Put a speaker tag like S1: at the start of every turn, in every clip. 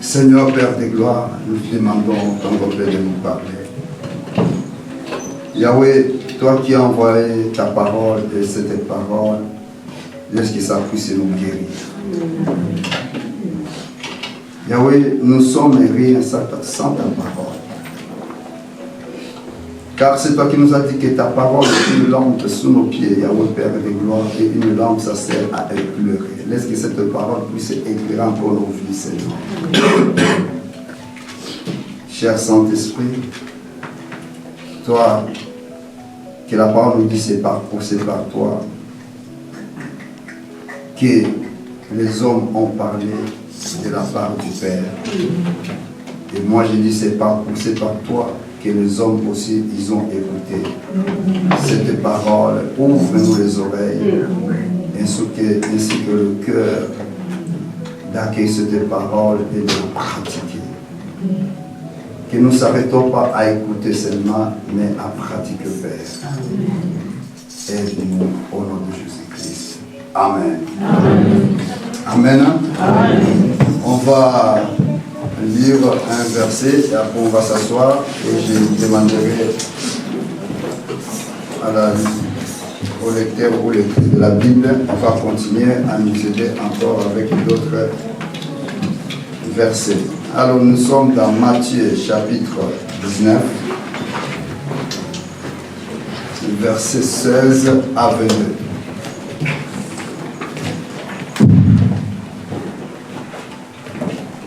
S1: Seigneur Père de gloire, nous te demandons ton repère de nous parler. Yahweh, toi qui as envoyé ta parole et cette parole, laisse que ça puisse nous guérir. Yahweh, nous sommes rien sans ta parole. Car c'est toi qui nous as dit que ta parole est une lampe sous nos pieds, Yahweh Père de gloire, et une lampe ça sert à éclairer. Laisse que cette parole puisse éclairer encore nos vies, Seigneur. Cher Saint-Esprit, toi, que la parole nous dit c'est par toi que les hommes ont parlé de la part du Père. Et moi je dis c'est par toi que les hommes aussi ils ont écouté cette parole. Ouvre-nous les oreilles ainsi que le cœur d'accueillir cette parole et de la pratiquer. Que nous ne s'arrêtons pas à écouter seulement, mais à pratiquer, Père. Aide-nous au nom de Jésus-Christ. Amen. Amen. Amen. On va lire un verset et après on va s'asseoir et je demanderai au lecteur ou lectrice de la Bible, on va continuer à nous aider encore avec d'autres versets. Alors nous sommes dans Matthieu chapitre 19, versets 16 à 22.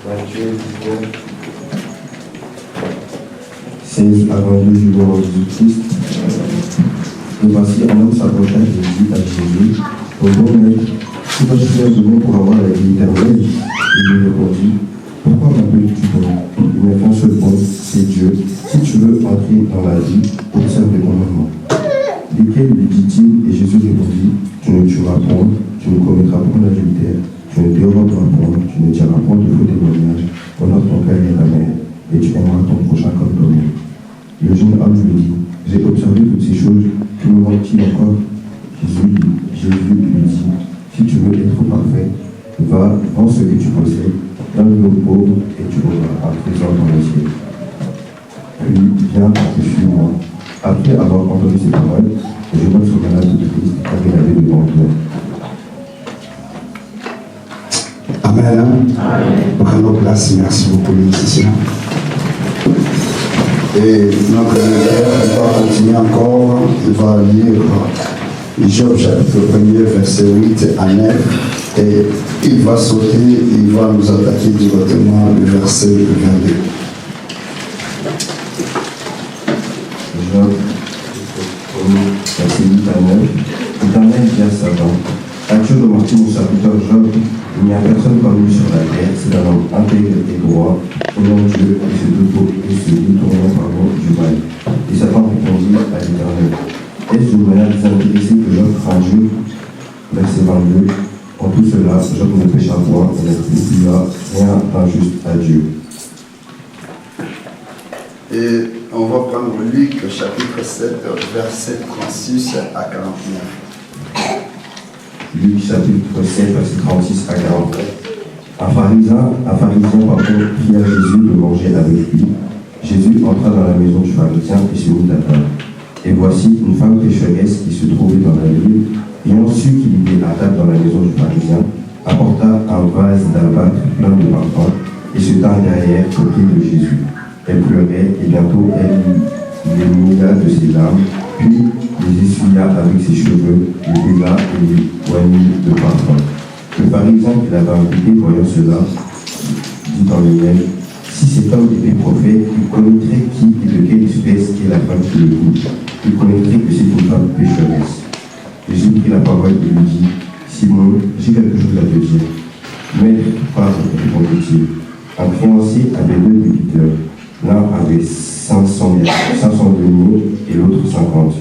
S2: Matthieu 19, 16 à 22 du Lord Jésus-Christ. Et voici un homme s'approcha et dit à Jésus, au bon maître, que dois-je faire de bon pour avoir la vie éternelle? Il lui répondit, pourquoi m'appelles-tu bon? Il n'y a qu'un seul bon, c'est Dieu. Si tu veux entrer dans la vie, observe les commandements. Lesquels lui dit-il? Et Jésus répondit, tu ne tueras point, tu ne commettras point d'adultère, tu ne déroberas point, tu ne diras point de faux témoignages, honore ton père et ta mère, et tu aimeras ton prochain comme toi-même. Le jeune homme lui dit, j'ai observé toutes ces choses, que me manque-t-il encore? Jésus lui dit, si tu veux être parfait, va, vends ce que tu possèdes, donne-le aux pauvres, et tu auras un trésor dans le ciel. Puis viens et suis-moi. Après avoir entendu ces paroles, le jeune homme se malade de Christ, car il avait devant toi.
S1: Amen. Prenons place, merci beaucoup les musiciens. Et notre lecteur va continuer encore, il va lire Job chapitre 1er, verset 8 à 9, et il va sauter, il va nous attaquer directement le verset 22.
S2: Job, verset 8 à 9, l'Éternel dit à Satan, as-tu remarqué mon serviteur Job? Il n'y a personne comme lui sur la terre, c'est un homme intègre et droit, aimant Dieu et se détournant du mal. Et Satan répondit à l'Éternel, est-ce une manière désintéressée que Job craint Dieu? Verset 22, en tout cela, Job ne pécha point et n'attribua rien d'injuste à Dieu.
S1: Et on va prendre Luc chapitre 7, verset 36 à 49.
S2: Luc chapitre 7, verset 36 à 49. Un pharisien pria Jésus de manger avec lui. Jésus entra dans la maison du pharisien et se mit à table. Et voici une femme pécheresse qui se trouvait dans la ville, ayant su qu'il était à table dans la maison du pharisien, apporta un vase d'albâtre plein de parfum et se tint derrière au pied de Jésus. Elle pleurait et bientôt elle les mouilla de ses larmes, puis les essuya avec ses cheveux, les baisa et les poignit de parfum. Le pharisien qui l'avait invité, voyant cela, dit en lui-même, si cet homme était prophète, il connaîtrait qui et de quelle espèce est la femme qui le touche. Il connaîtrait que c'est une femme pécheresse. Jésus prit la parole et lui dit, Simon, j'ai quelque chose à te dire. Maître, parle, répondit-il. Un créancier avait deux débiteurs. L'un avait 500 deniers et l'autre 50.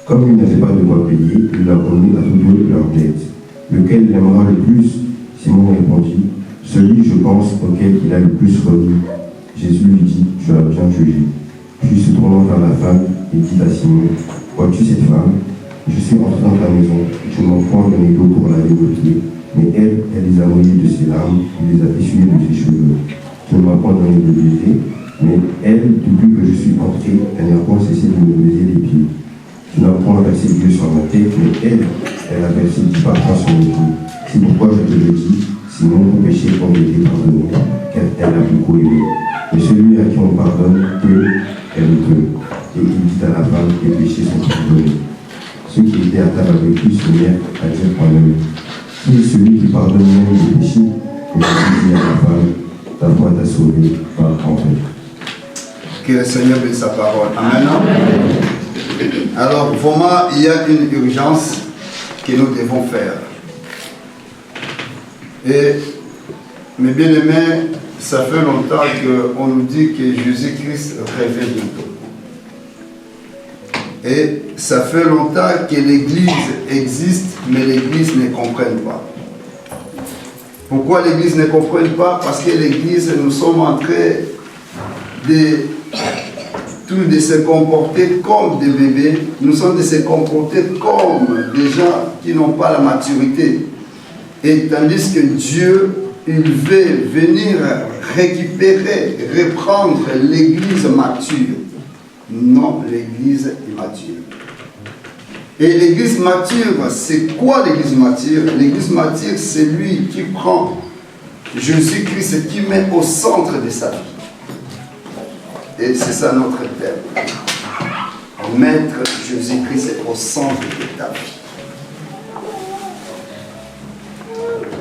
S2: Comme il n'avait pas de quoi payer, il leur donnait à tous deux leur dette. Lequel l'aimera le plus? Simon répondit, celui, je pense, auquel il a le plus remis. Jésus lui dit, tu as bien jugé. Puis se tournant vers la femme, il dit à Simon, vois-tu cette femme? Je suis entré dans ta maison, je n'en prends donné d'eau pour laver vos pieds, mais elle les a mouillés de ses larmes, il les a essuyés de ses cheveux. ne m'a point donné de baiser, mais elle, depuis que je suis entré, elle n'a point cessé de me baiser les pieds. Tu n'as point versé l'huile sur ma tête, mais elle a versé du parfum sur mes pieds. C'est pourquoi je te le dis, sinon ton péché ont été pardonnés, car elle a beaucoup aimé. Mais celui à qui on pardonne peu, elle peut. Et il dit à la femme, tes péchés sont pardonnés. Ceux qui étaient à table avec lui se mirent à dire moi-même, qui est celui qui pardonne même les péchés? Et il dit à la femme, ta foi t'a sauvé, va en paix.
S1: Que le Seigneur bénisse sa parole. Amen. Alors, vraiment, il y a une urgence que nous devons faire. Et, mes bien-aimés, ça fait longtemps qu'on nous dit que Jésus-Christ revient bientôt. Et ça fait longtemps que l'Église existe, mais l'Église ne comprend pas. Pourquoi l'Église ne comprend pas? Parce que l'Église, nous sommes en train de se comporter comme des bébés. Nous sommes de se comporter comme des gens qui n'ont pas la maturité. Et tandis que Dieu, il veut venir récupérer, reprendre l'Église mature. Non, l'Église immature. Et l'Église mature, c'est quoi l'Église mature? L'Église mature, c'est lui qui prend Jésus-Christ, qui met au centre de sa vie. Et c'est ça notre thème. Mettre Jésus-Christ au centre de ta vie.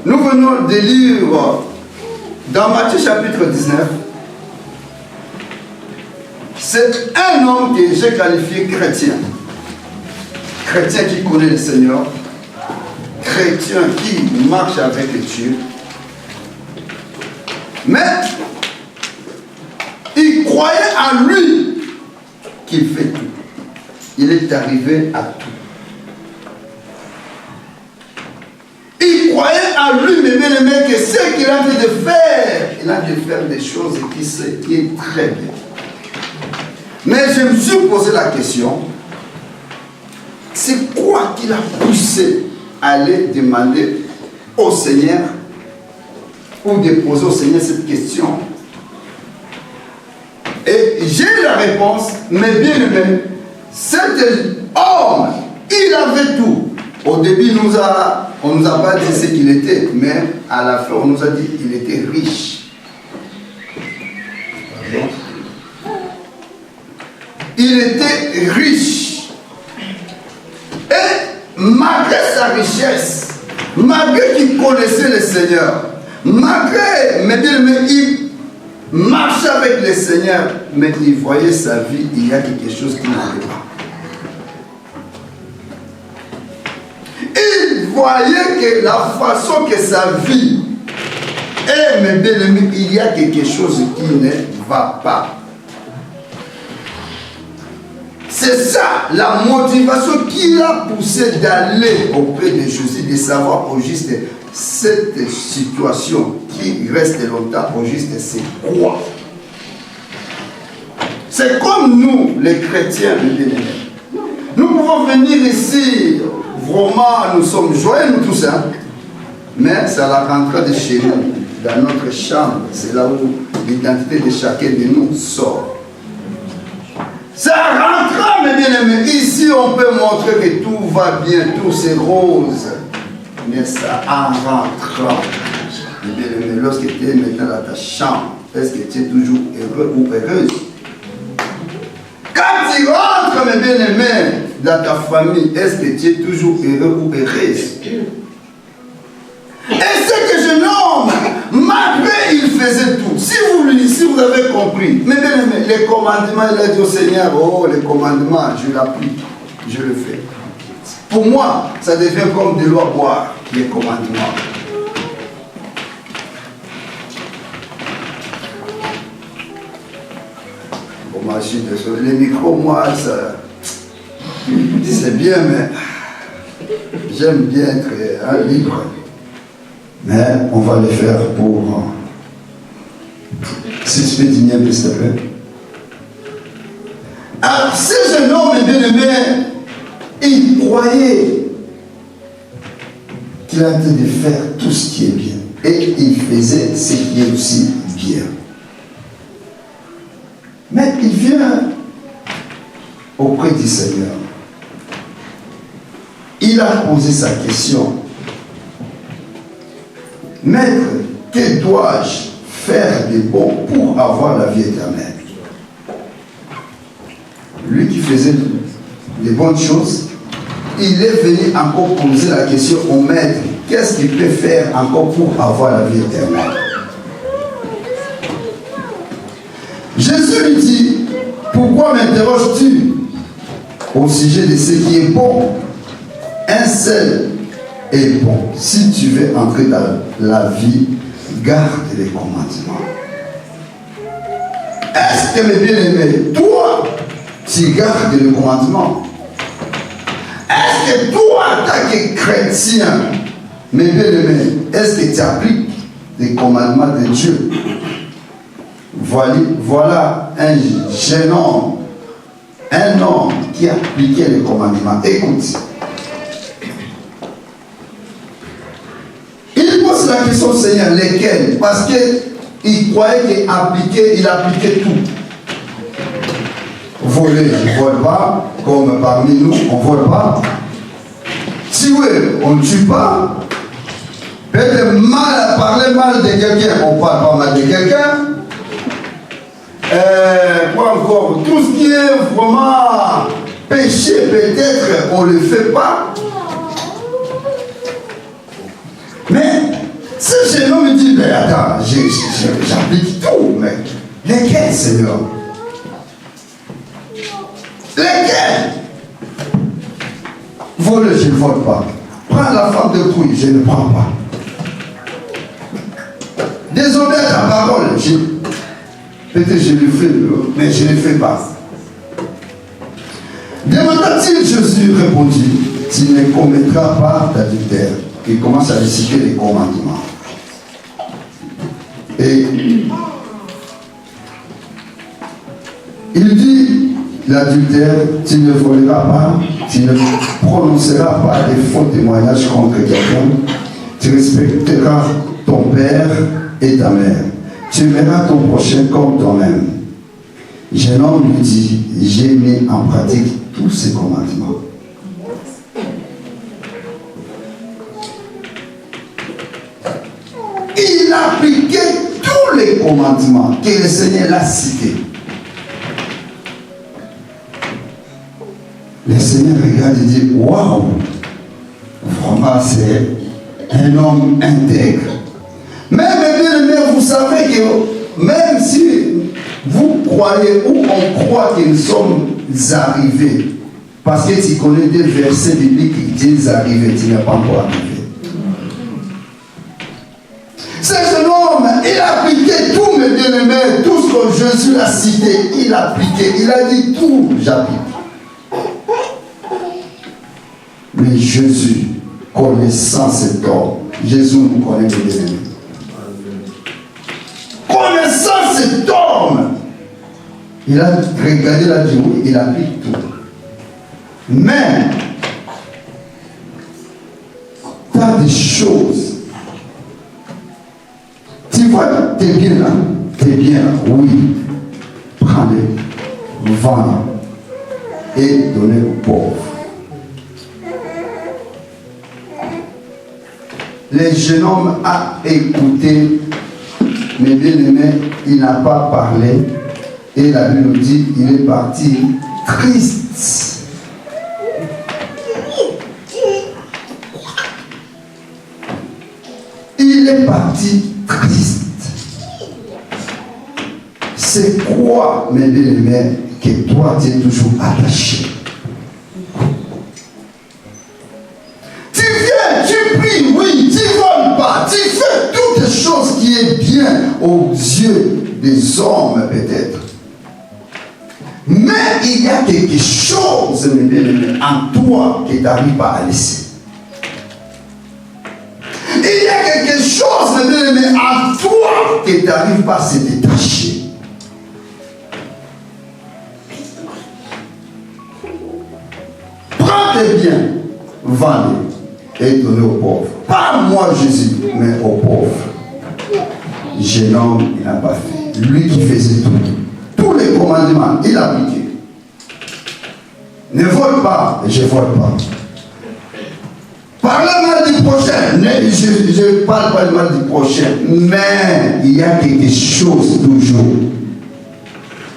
S1: Nous venons de lire dans Matthieu chapitre 19. C'est un homme que j'ai qualifié chrétien. Chrétien qui connaît le Seigneur. Chrétien qui marche avec Dieu. Mais il croyait en lui qu'il fait tout. Il est arrivé à tout. Il croyait en lui, mais bien aimé, que ce qu'il a envie de faire, il a envie de faire des choses qui est très bien. Mais je me suis posé la question, c'est quoi qui l'a poussé à aller demander au Seigneur ou de poser au Seigneur cette question? Et j'ai eu la réponse, mais bien aimé, cet homme, il avait tout. Au début, on ne nous a pas dit ce qu'il était, mais à la fin, on nous a dit qu'il était riche. Il était riche. Et malgré sa richesse, malgré qu'il connaissait le Seigneur, malgré, mais il marchait avec le Seigneur, mais il voyait sa vie, il y a quelque chose qui n'allait pas. Il voyait que la façon que sa vie est, mais bien aimé, il y a quelque chose qui ne va pas. C'est ça la motivation qui l'a poussé d'aller auprès de Jésus, de savoir au juste cette situation qui reste longtemps au juste, c'est quoi? C'est comme nous, les chrétiens, nous pouvons venir ici, vraiment, nous sommes joyeux, nous tous, hein? Mais c'est à la rentrée de chez nous, dans notre chambre, c'est là où l'identité de chacun de nous sort. C'est à rentrant, mes bien-aimés. Ici, on peut montrer que tout va bien, tout c'est rose. Mais ça, en rentrant, mes bien-aimés, lorsque tu es maintenant dans ta chambre, est-ce que tu es toujours heureux ou heureuse? Quand tu rentres, mes bien-aimés, dans ta famille, est-ce que tu es toujours heureux ou heureuse? Et ce que je nomme, malgré il faisait tout. Si vous avez compris, mais bien aimé, les commandements, il a dit au Seigneur, oh, les commandements, je l'applique, je le fais. Pour moi, ça devient comme de l'eau à boire, les commandements. Bon, moi, je suis désolé. Les micros, moi, ça, c'est bien, mais j'aime bien être libre. Mais on va le faire pour... Si tu peux dîner un peu, s'il te plaît. Alors, ce jeune homme, bien aimé, il croyait qu'il a en train de faire tout ce qui est bien. Et il faisait ce qui est aussi bien. Mais il vient auprès du Seigneur. Il a posé sa question. Maître, que dois-je faire de bon pour avoir la vie éternelle? Lui qui faisait des bonnes choses, il est venu encore poser la question au maître. Qu'est-ce qu'il peut faire encore pour avoir la vie éternelle? Jésus lui dit, pourquoi m'interroges-tu au sujet de ce qui est bon? Un seul est bon. Si tu veux entrer dans la vie, garde les commandements. Est-ce que mes bien-aimés, toi, tu gardes les commandements? Est-ce que toi, en tant que chrétien, mes bien-aimés, est-ce que tu appliques les commandements de Dieu? Voilà un jeune homme, un homme qui appliquait les commandements. Écoute. Il pose la question au Seigneur, lesquels? Parce qu'il croyait qu'il appliquait tout. Voler, on ne vole pas, comme parmi nous, on ne vole pas. Tuer, on ne tue pas. Peut-être parler mal de quelqu'un, on ne parle pas mal de quelqu'un. Quoi encore? Tout ce qui est vraiment péché, peut-être, on ne le fait pas. Mais ce jeune homme me dit, mais attends, j'applique tout, mais lesquels, Seigneur? Lesquels? Voler, je ne vole pas. Prendre la femme de d'autrui, je ne prends pas. Désobéir ta parole, peut-être je le fais, mais je ne le fais pas. Demanda-t-il, Jésus répondit, tu ne commettras pas d'adultère. Il commence à réciter les commandements. Et il dit, l'adultère, tu ne voleras pas, tu ne prononceras pas de faux témoignages contre quelqu'un, tu respecteras ton père et ta mère, tu aimeras ton prochain comme toi-même. Jeune homme lui dit, j'ai mis en pratique tous ces commandements. Il appliquait tous les commandements que le Seigneur a cités. Le Seigneur regarde et dit, waouh, vraiment c'est un homme intègre. Même bien aimé, vous savez que même si vous croyez ou on croit que nous sommes arrivés, parce que tu connais des versets bibliques qui disent arrivés, tu n'es pas encore arrivé. Ce jeune homme, il appliquait tout, mes bien-aimés, tout ce que Jésus a cité, il appliquait. Il a dit tout, j'applique. Mais Jésus, connaissant cet homme, Jésus nous connaît, mes bien-aimés. Connaissant cet homme, il a regardé la vie, il applique tout. Mais, tu as des choses. Tu vois, tu es bien là, oui. Prends-les, vends et donnez aux pauvres. Le jeune homme a écouté, mais bien aimé, il n'a pas parlé. Et la Bible nous dit, il est parti triste. Il est parti triste. C'est quoi, mes bien-aimés, que toi tu es toujours attaché? Tu viens, tu pries, oui, tu ne voles pas, tu fais toutes les choses qui est bien aux yeux des hommes peut-être. Mais il y a quelque chose, mes bien-aimés, en toi que tu n'arrives pas à laisser. Il y a quelque chose, mes bien-aimés, en toi que tu n'arrives pas à se détacher. Prends tes biens, vends-les et donnez aux pauvres. Pas moi Jésus, mais aux pauvres. Jeune homme, il n'a pas fait. Lui qui faisait tout. Tous les les commandements, il a appliqué. Ne vole pas, je ne vole pas. Parle mal du prochain, je ne parle pas mal du prochain, mais il y a quelque chose toujours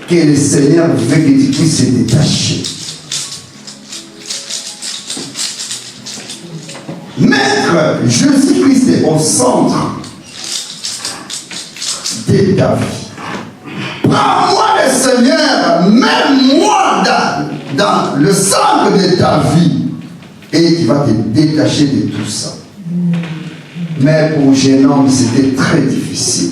S1: que le Seigneur veut que tu puisses se détacher. Mettre Jésus-Christ au centre de ta vie. Prends-moi le Seigneur, mets-moi dans le centre de ta vie. Et tu vas te détacher de tout ça. Mais pour un jeune homme, c'était très difficile.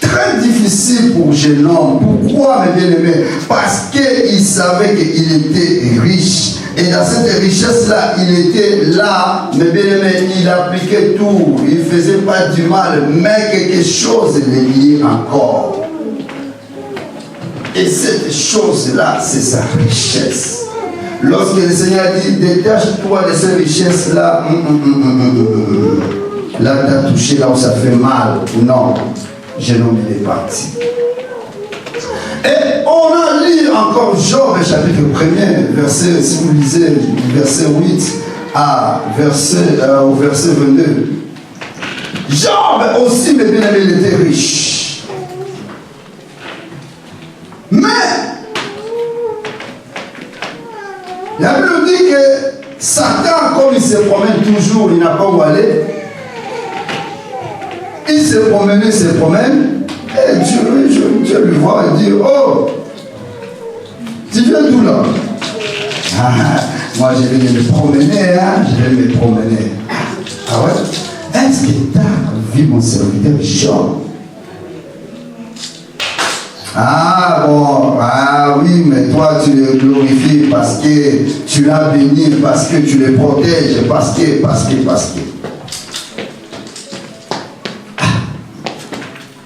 S1: Très difficile pour un jeune homme. Pourquoi, mes bien-aimés? Parce qu'il savait qu'il était riche. Et dans cette richesse-là, il était là, mes bien-aimés, il appliquait tout. Il ne faisait pas du mal, mais quelque chose le liait encore. Et cette chose-là, c'est sa richesse. Lorsque le Seigneur dit, détache-toi de cette richesse-là, là, tu as touché là où ça fait mal. Non, jeune homme, il est parti. Et on a lu encore Job, chapitre 1er, verset, si vous lisez, verset 8 au verset 22. Job aussi, mes bien-aimés, il était riche. Mais, la Bible nous dit que Satan, comme il se promène toujours, il n'a pas où aller. Il se promène, et Dieu lui voit et dit, oh, tu viens d'où là? Moi je vais me promener, Ah ouais? Est-ce que tu as vu mon serviteur Job? Ah bon, ah oui, mais toi tu le glorifies parce que tu l'as béni, parce que tu le protèges, parce que.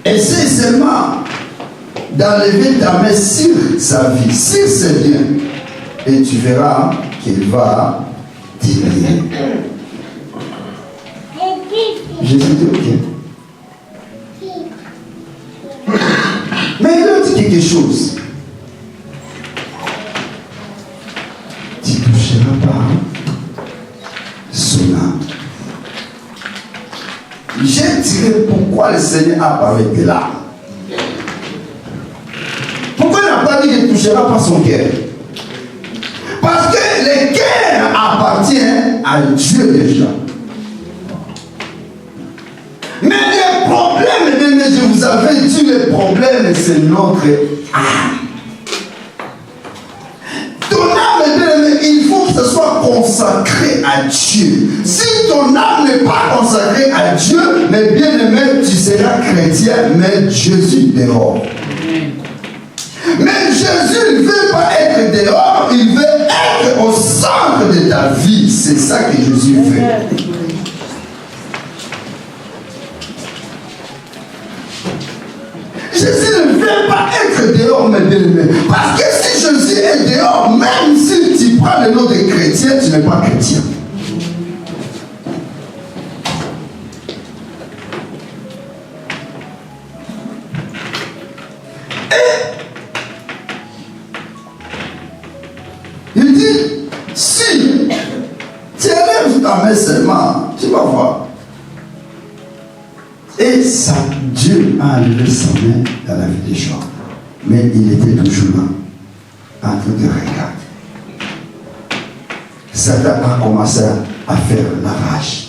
S1: Essaie seulement d'enlever ta main sur sa vie, sur ses biens, et tu verras qu'il va t'aider. Jésus dit ok. Mais il a dit quelque chose. Tu ne toucheras pas son âme. J'ai tiré pourquoi le Seigneur a parlé de l'âme. Pourquoi il n'a pas dit qu'il ne touchera pas son cœur? Parce que le cœur appartient à Dieu déjà. Mais les problèmes, je vous avais dit, les problèmes, c'est notre âme. Ton âme, il faut que ce soit consacré à Dieu. Si ton âme n'est pas consacrée à Dieu, mais bien aimé, tu seras chrétien, mais Jésus dehors. Mais Jésus ne veut pas être dehors, il veut être au centre de ta vie. C'est ça que Jésus veut. Jésus ne veut pas être dehors, mes bien-aimés. Parce que si Jésus est dehors, même si tu prends le nom de chrétien, tu n'es pas chrétien. Et il dit, si tu élèves ta main seulement, tu vas voir. Et ça, Dieu a enlevé sa main dans la vie des gens. Mais il était toujours là, en train de regarder. Satan a commencé à faire la rage.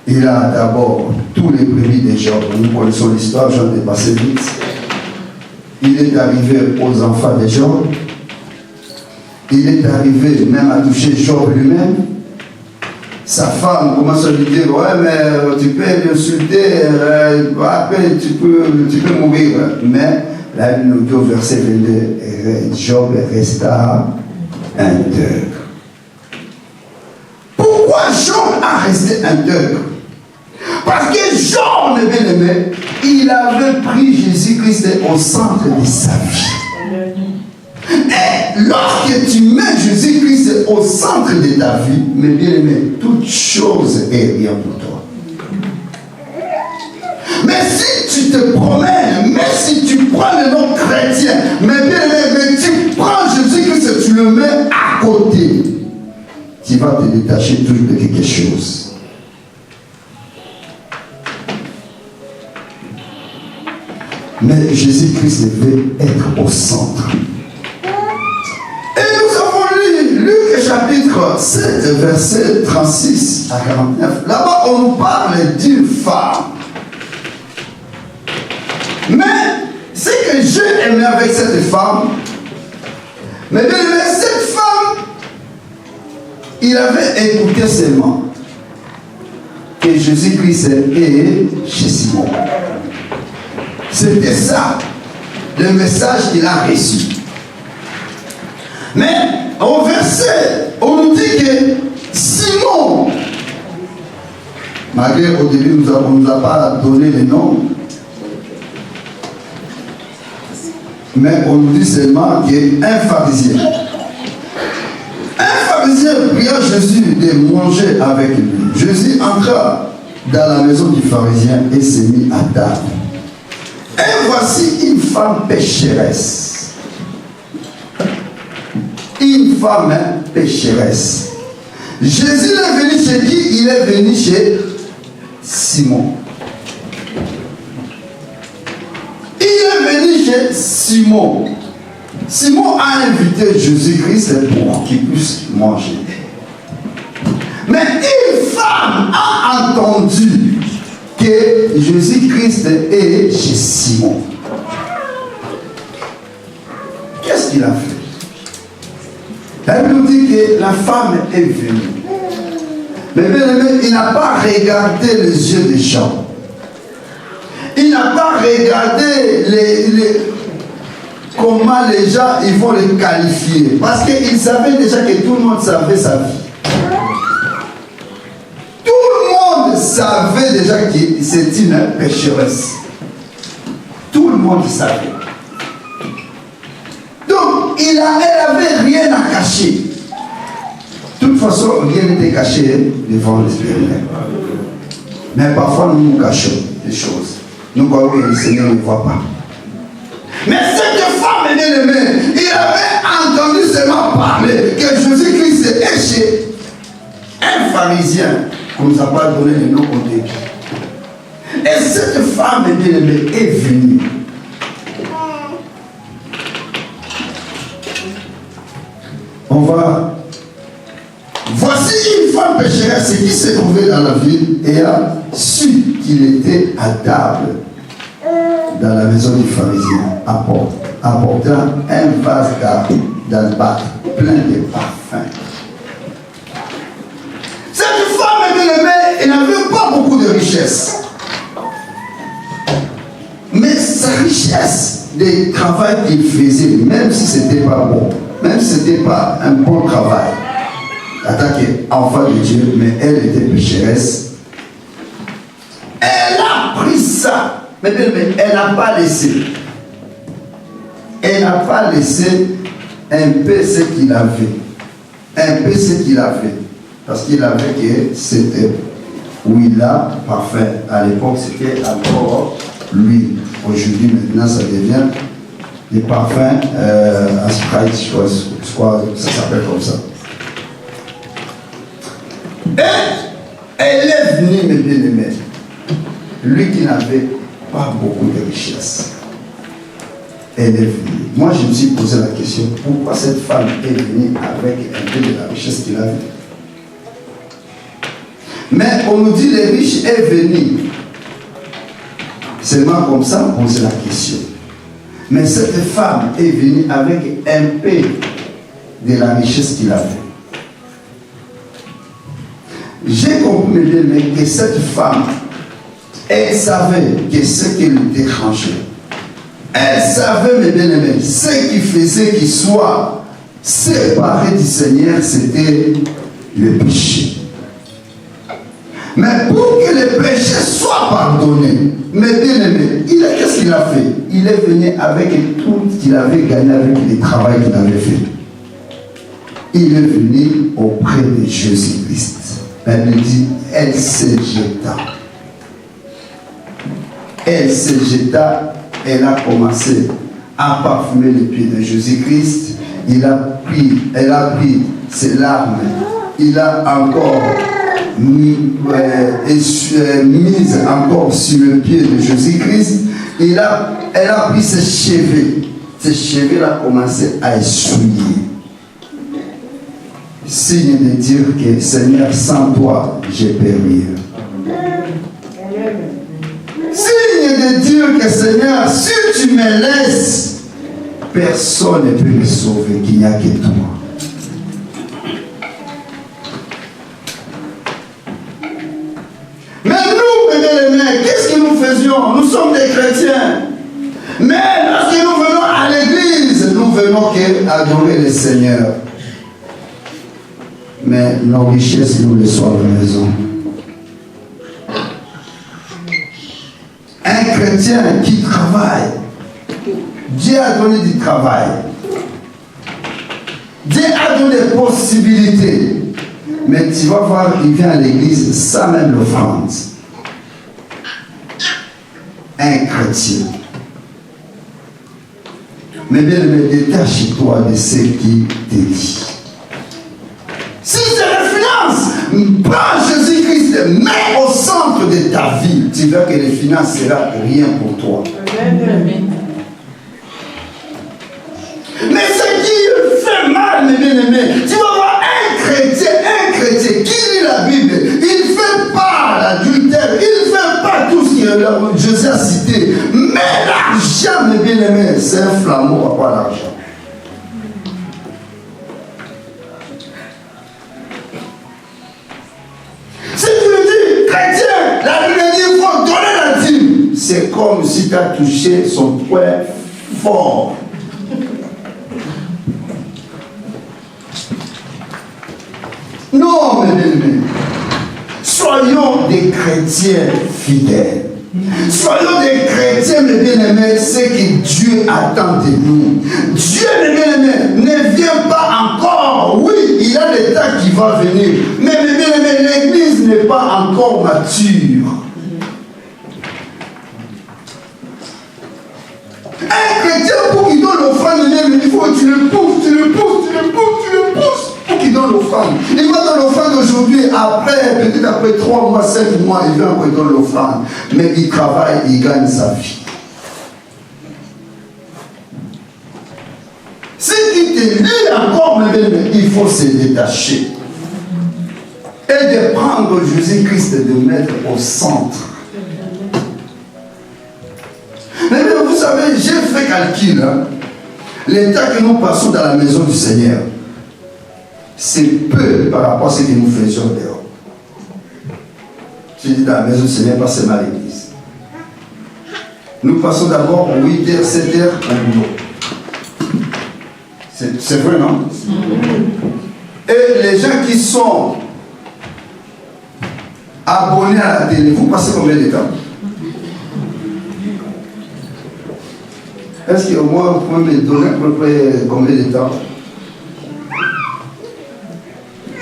S1: Il a d'abord tous les prémis des gens. Nous connaissons l'histoire, j'en ai passé vite. Il est arrivé aux enfants des gens. Il est arrivé même à toucher Job lui-même. Sa femme commence à lui dire, ouais, mais tu peux l'insulter, après tu peux mourir. Mais là, il nous dit au verset 22, Job resta intègre. Pourquoi Job a resté intègre? Parce que Job, mes bien-aimés, il avait pris Jésus-Christ au centre de sa vie. Et lorsque tu mets Jésus-Christ au centre de ta vie, mes bien-aimés, toute chose est rien pour toi. Mais Mais si tu te promènes, même si tu prends le nom chrétien, mais bien aimé, tu prends Jésus-Christ et tu le mets à côté, tu vas te détacher toujours de quelque chose. Mais Jésus-Christ veut être au centre. Et nous avons lu Luc chapitre 7, verset 36 à 49. Là-bas, on nous parle d'une femme. Mais ce que j'ai aimé avec cette femme, mais bien aimé, cette femme, il avait écouté seulement que Jésus-Christ est chez Simon. C'était ça, le message qu'il a reçu. Mais au verset, on nous dit que Simon, malgré au début, on ne nous a pas donné les noms, mais on nous dit seulement qu'il y a un pharisien. Un pharisien pria Jésus de manger avec lui. Jésus entra dans la maison du pharisien et s'est mis à table. Et voici une femme pécheresse. Une femme pécheresse. Jésus est venu chez qui? Il est venu chez Simon. Il est venu chez Simon. Simon a invité Jésus-Christ pour qu'il puisse manger. Mais une femme a entendu que Jésus-Christ est chez Simon. Qu'est-ce qu'il a fait? La Bible nous dit que la femme est venue. Mais bien aimé, il n'a pas regardé les yeux des gens. Il n'a pas regardé comment les gens ils vont les qualifier. Parce qu'il savait déjà que tout le monde savait sa vie. Savait déjà que c'est une pécheresse. Tout le monde savait. Donc, elle n'avait rien à cacher. De toute façon, rien n'était caché devant l'Esprit. Mais parfois, nous nous cachons des choses. Nous croyons que le Seigneur ne voit pas. Mais cette femme bien aimée, il avait entendu seulement parler que Jésus-Christ est chez un pharisien. On ne nous a pas donné le nom au début. Et cette femme bien-aimée est venue. On va. Voici une femme pécheresse qui s'est trouvée dans la ville et a su qu'il était à table dans la maison du pharisien, apportant un vase d'albâtre plein de parfums. Elle n'avait pas beaucoup de richesse. Mais sa richesse de travail qu'il faisait, même si ce n'était pas bon, même si ce n'était pas un bon travail, attaqué enfant de Dieu, mais elle était pécheresse. Elle a pris ça, mais elle n'a pas laissé. Elle n'a pas laissé un peu ce qu'il avait. Un peu ce qu'il avait. Parce qu'il avait que c'était huile parfait. À l'époque, c'était encore l'huile. Aujourd'hui, maintenant, ça devient des parfums à Sprite, je crois, ça s'appelle comme ça. Et elle est venue, mes bien-aimés. Lui qui n'avait pas beaucoup de richesse. Elle est venue. Moi, je me suis posé la question, pourquoi cette femme est venue avec un peu de la richesse qu'il avait? Mais on nous dit les riches est venu. Seulement comme ça, on pose la question. Mais cette femme est venue avec un peu de la richesse qu'il avait. J'ai compris que cette femme, elle savait que ce qui le dérangeait. Elle savait, mes bien-aimés, ce qui faisait qu'il soit séparé du Seigneur, c'était le péché. Mais pour que les péchés soient pardonnés, mes bien-aimés, qu'est-ce qu'il a fait? Il est venu avec tout ce qu'il avait gagné avec le travail qu'il avait fait. Il est venu auprès de Jésus-Christ. Elle dit, elle s'est jeta. elle se jeta, elle a commencé à parfumer les pieds de Jésus-Christ. Elle a pris ses larmes, il a encore mise encore sur le pied de Jésus-Christ. Elle a pris ses cheveux. Ses cheveux, elle a commencé à essuyer. Signe de dire que Seigneur, sans toi, j'ai péri. Signe de dire que Seigneur, si tu me laisses, personne ne peut me sauver, qu'il n'y a que toi. Mais nous, bien-aimés, qu'est-ce que nous faisions? Nous sommes des chrétiens. Mais lorsque nous venons à l'église, nous venons qu'adorer le Seigneur. Mais nos richesses, nous les sommes à la maison. Un chrétien qui travaille, Dieu a donné du travail. Dieu a donné des possibilités. Mais tu vas voir, il vient à l'église sans même l'offrande. Un chrétien. Mais bien, détache-toi de ce qui te dit. Si c'est la finance, prends Jésus-Christ, mets au centre de ta vie. Tu verras que les finances ne seront rien pour toi. Amen. Mais ce qui fait mal, mes bien-aimés, tu vas voir un chrétien qui lit la Bible, il ne fait pas l'adultère, il ne fait pas tout ce que Jésus a cité. Mais l'argent, mes bien-aimés, c'est un flambeau à pas l'argent. Si tu me dis, chrétien, la Bible dit qu'il faut donner la dîme, c'est comme si tu as touché son point fort. Non, mes bien-aimés, soyons des chrétiens fidèles. Soyons des chrétiens, mes bien-aimés, c'est que Dieu attend de nous. Dieu, mes bien-aimés, ne vient pas encore. Oui, il y a des temps qui vont venir. Mais, mes bien-aimés, l'église n'est pas encore mature. Un chrétien, pour qu'il donne l'offrande, il faut que tu le pousses. Pour qu'il donne l'offrande. Il va dans l'offrande aujourd'hui, peut-être après 3 mois, 5 mois, il vient encore donner l'offrande. Mais il travaille, il gagne sa vie. Ce qui te lie encore, il faut se détacher. Et de prendre Jésus-Christ et de mettre au centre. Mais vous savez, j'ai fait calcul. Les temps que nous passons dans la maison du Seigneur, c'est peu par rapport à ce que nous faisions dehors. Je dis dans la maison du Seigneur, pas seulement à l'église. Nous passons d'abord 8h, 7h au boulot. C'est vrai, non? Et les gens qui sont abonnés à la télé, vous passez combien de temps? Est-ce qu'au moins vous pouvez me donner à peu près combien de temps?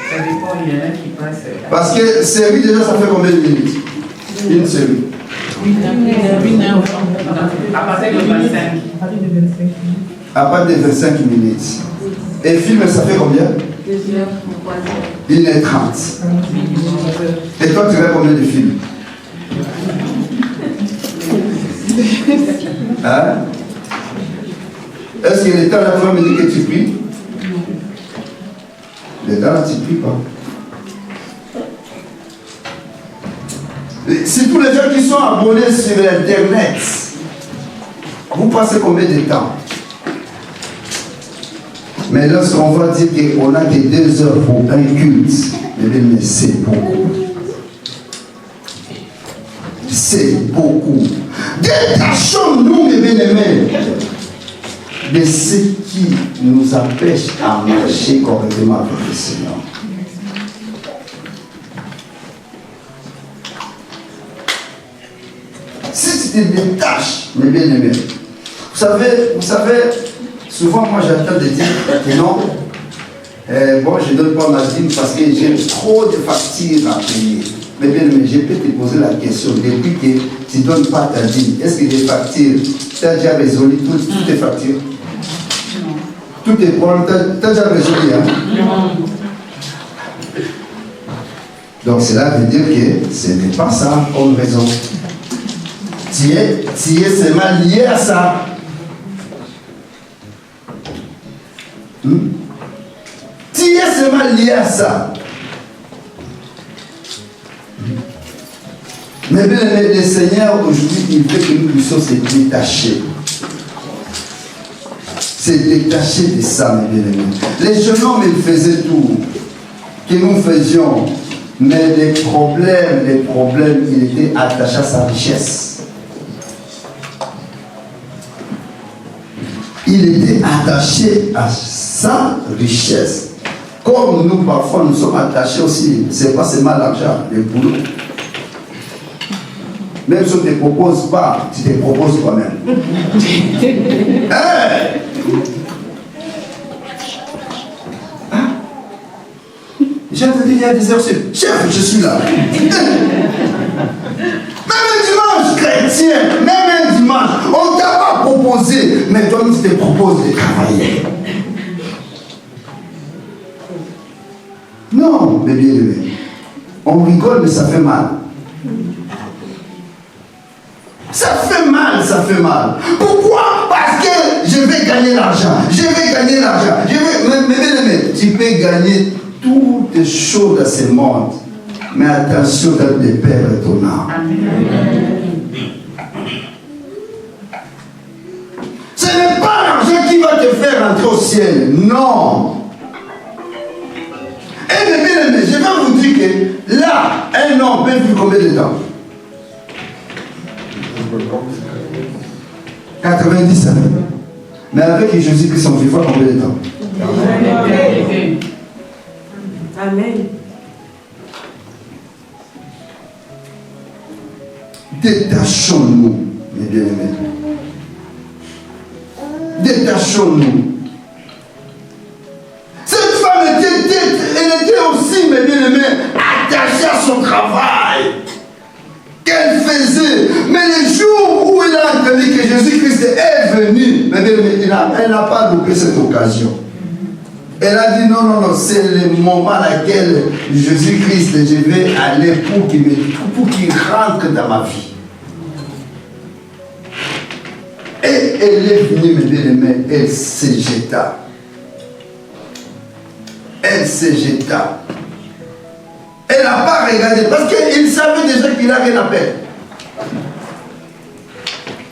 S3: Ça dépend, il y en a qui passent.
S1: Parce que série déjà, ça fait combien de minutes? Une série.
S3: À partir de 25.
S1: À partir de 25 minutes. Et film, ça fait combien? 1h30. Et toi, tu regardes combien de films? Hein? Est-ce que le temps là, tu vas me dire que tu pries? Le temps là, tu ne pries pas. Si tous les gens qui sont abonnés sur Internet, vous passez combien de temps? Mais lorsqu'on va dire qu'on n'a que 2 heures pour un culte, mais c'est beaucoup. C'est beaucoup. Détachons-nous, mes bien-aimés, de ce qui nous empêche à marcher correctement avec le Seigneur. Si tu te détaches, mes bien-aimés, vous savez, souvent moi j'attends de dire que non, bon, je ne donne pas ma dîme parce que j'ai trop de factures à payer. Mais bien aimé, je peux te poser la question, depuis que tu ne donnes pas ta dîme, est-ce que les factures, tu as déjà résolu toutes tes factures? Tout est bon, tu as déjà résolu, hein? Non. Donc cela veut dire que ce n'est pas ça comme raison. Tu es seulement lié à ça. Tu es seulement lié à ça. Mais bien, le Seigneur aujourd'hui, il veut que nous puissions se détacher. Se détacher de ça, mes bien-aimés. Les jeunes hommes, ils faisaient tout que nous faisions. Mais les problèmes, il était attaché à sa richesse. Il était attaché à sa richesse. Comme nous, parfois, nous sommes attachés aussi. Ce n'est pas seulement l'argent, le boulot. Même si on ne te propose pas, tu te proposes toi-même. Hey! J'ai entendu il y a des heures, chef, je suis là. Même un dimanche chrétien, même un dimanche, on ne t'a pas proposé, mais toi, tu te proposes de travailler. Non, mais bien aimé. On rigole, mais ça fait mal. Ça fait mal, ça fait mal. Pourquoi? Parce que je vais gagner l'argent. Je vais gagner l'argent. Mais bien aimé, tu peux gagner toutes les choses dans ce monde. Mais attention de perdre ton âme. Ce n'est pas l'argent qui va te faire entrer au ciel. Non. Et bien aimé, je vais vous dire que là, un homme peut vivre combien de temps? 90 ans. Mais avec Jésus-Christ, on vivra combien de temps?
S4: Amen.
S1: Détachons-nous, mes bien-aimés. Détachons-nous. Cette femme elle était aussi, mes bien-aimés, attachée à son travail qu'elle faisait. Mais le jour où elle a entendu que Jésus-Christ est venu, mes bien-aimés, elle n'a pas loupé cette occasion. Elle a dit non, c'est le moment à laquelle Jésus-Christ, je vais aller pour qu'il rentre dans ma vie. Et elle est venue, mes bien-aimés, elle se jeta. Elle se jeta. Elle n'a pas regardé parce qu'il savait déjà qu'il n'a rien à perdre.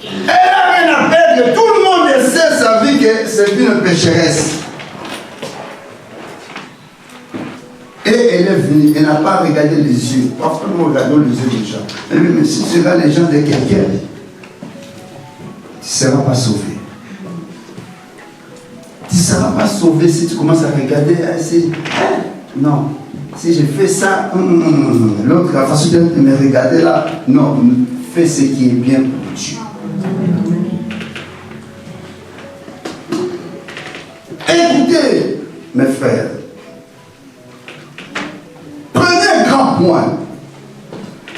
S1: Elle n'a rien à perdre. Tout le monde sait sa vie que c'est une pécheresse. Et elle est venue, elle n'a pas regardé les yeux. Parfois nous regardons les yeux des gens. Mais si tu regardes les gens de quelqu'un, tu ne seras pas sauvé. Tu ne seras pas sauvé si tu commences à regarder. Non. Si je fais ça, l'autre, la façon de me regarder là, non, fais ce qui est bien pour Dieu. Écoutez, mes frères, prenez un grand point.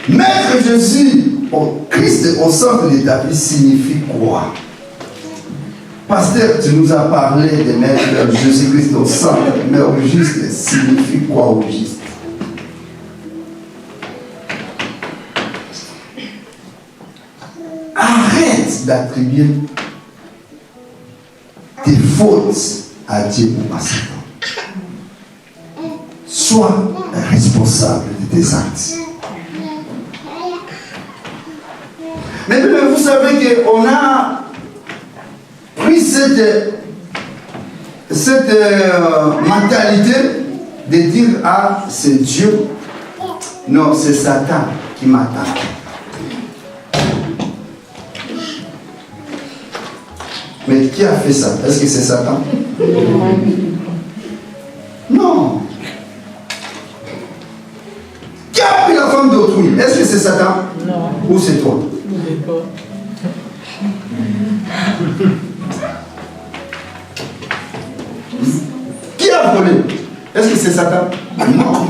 S1: Mettre Jésus, Christ au centre de ta vie signifie quoi? Pasteur, tu nous as parlé de mettre Jésus-Christ au centre, mais au juste signifie quoi au juste? Arrête d'attribuer tes fautes à Dieu ou à Satan. Sois responsable de tes actes. Mais vous savez qu'on a pris cette mentalité de dire ah c'est Dieu, non c'est Satan qui m'attaque. Mais qui a fait ça? Est-ce que c'est Satan? Non. Qui a pris la femme d'autrui? Est-ce que c'est Satan?
S4: Non.
S1: Ou c'est toi? Qui a volé? Est-ce que c'est Satan? Non.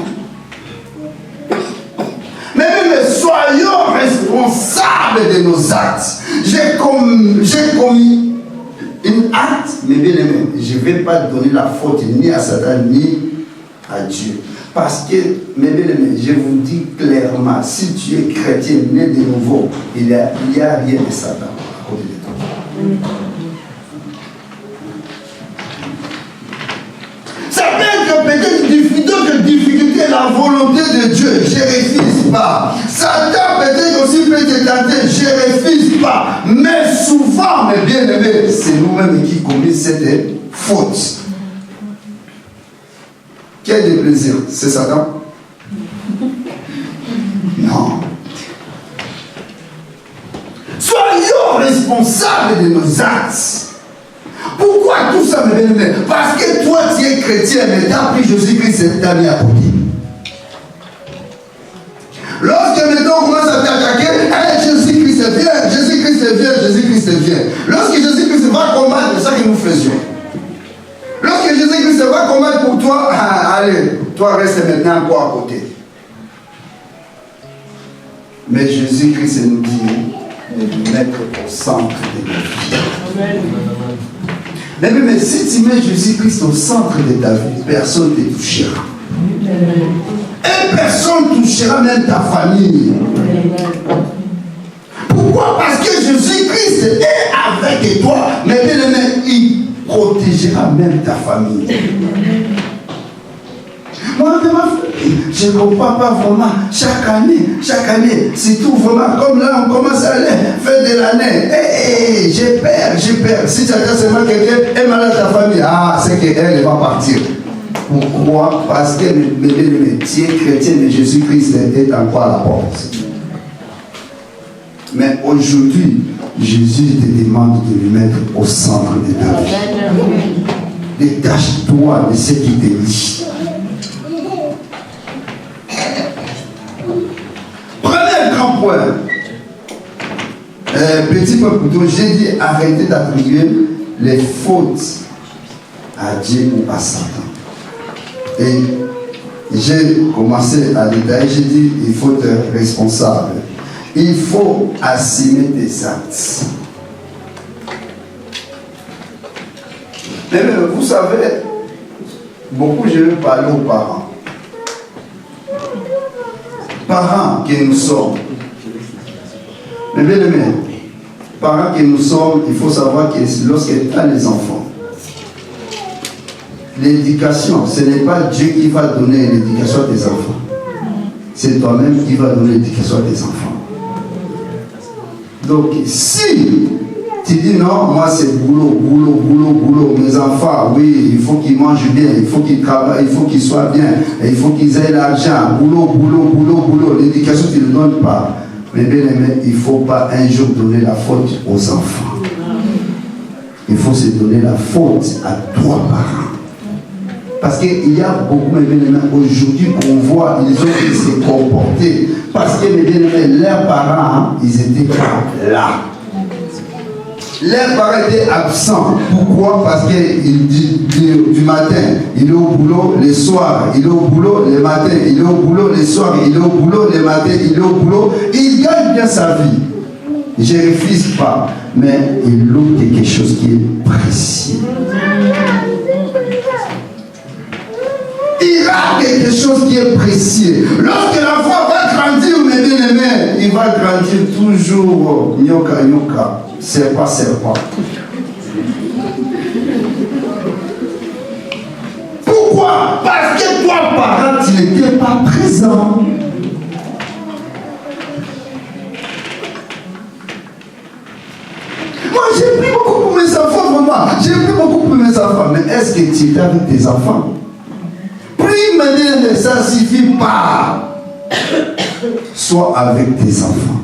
S1: responsable de nos actes. J'ai commis une acte, mais bien aimé, je ne vais pas donner la faute ni à Satan ni à Dieu. Parce que, mes bien-aimés, je vous dis clairement, si tu es chrétien, né de nouveau, il n'y a rien de Satan à côté de toi. Ça peut être peut-être d'autres difficultés, la volonté de Dieu, je ne refuse pas. Satan peut-être aussi peut te tenter, je ne refuse pas. Mais souvent, mes bien-aimés, c'est nous-mêmes qui commettons cette faute. Quel est le plaisir? C'est Satan? Non. Soyons responsables de nos actes. Pourquoi tout ça, mes bien-aimés? Parce que toi, tu es chrétien, mais tu as pris Jésus-Christ et tu as mis à côté. Lorsque maintenant on commence à t'attaquer, hey, Jésus-Christ vient, Jésus-Christ vient, Jésus-Christ vient. Lorsque Jésus-Christ va combattre, c'est ça que nous faisions. Lorsque Jésus-Christ va combattre pour toi, allez, toi reste maintenant encore à côté. Mais Jésus-Christ nous dit de mettre au centre de notre vie. Mais si tu mets Jésus-Christ au centre de ta vie, personne ne te touchera. Et personne ne touchera même ta famille. Pourquoi? Parce que Jésus-Christ est avec toi, mais il protégera même ta famille. Moi, je ne comprends pas vraiment. Chaque année, c'est tout vraiment comme là, on commence à aller faire de l'année. J'ai peur. Si tu as seulement quelqu'un est malade ta famille, c'est qu'elle va partir. Pourquoi? Parce que le métier chrétien de Jésus-Christ est encore à la porte. Mais aujourd'hui, Jésus te demande de le mettre au centre de ta vie. Détache-toi de ce qui te lie. Prenez un grand point. Petit peu plutôt, j'ai dit arrêtez d'attribuer les fautes à Dieu ou à Satan. Et j'ai commencé à détailler, j'ai dit il faut être responsable. Il faut assumer tes actes. Mais vous savez, beaucoup je veux parler aux parents. Parents que nous sommes. Mais bien aimé, parents que nous sommes, il faut savoir que lorsque tu as les enfants, l'éducation, ce n'est pas Dieu qui va donner l'éducation à tes enfants. C'est toi-même qui va donner l'éducation à tes enfants. Donc, si tu dis non, moi c'est boulot, mes enfants, oui, il faut qu'ils mangent bien, il faut qu'ils travaillent, il faut qu'ils soient bien, il faut qu'ils aient l'argent, boulot, l'éducation tu ne le donnes pas. Mais bien aimé, il ne faut pas un jour donner la faute aux enfants. Il faut se donner la faute à toi, parents. Parce qu'il y a beaucoup de bien-aimés aujourd'hui qu'on voit, ils ont se comporter. Parce que mes bien-aimés, leurs parents, ils étaient pas là. Leurs parents étaient absents. Pourquoi? Parce qu'il dit du matin, il est au boulot, le soir, il est au boulot, le matin, il est au boulot, le soir, il est au boulot, le matin, il est au boulot. Il gagne bien sa vie. Je ne refuse pas. Mais il loue quelque chose qui est précieux. Il a quelque chose qui est précieux. Lorsque l'enfant va grandir, mes bien-aimés, il va grandir toujours nyoka, serpent. Pourquoi? Parce que toi, parent, tu n'étais pas présent. Moi, j'ai pris beaucoup pour mes enfants, vraiment. J'ai pris beaucoup pour mes enfants. Mais est-ce que tu étais avec tes enfants? Mais ça ne suffit pas. Sois avec tes enfants.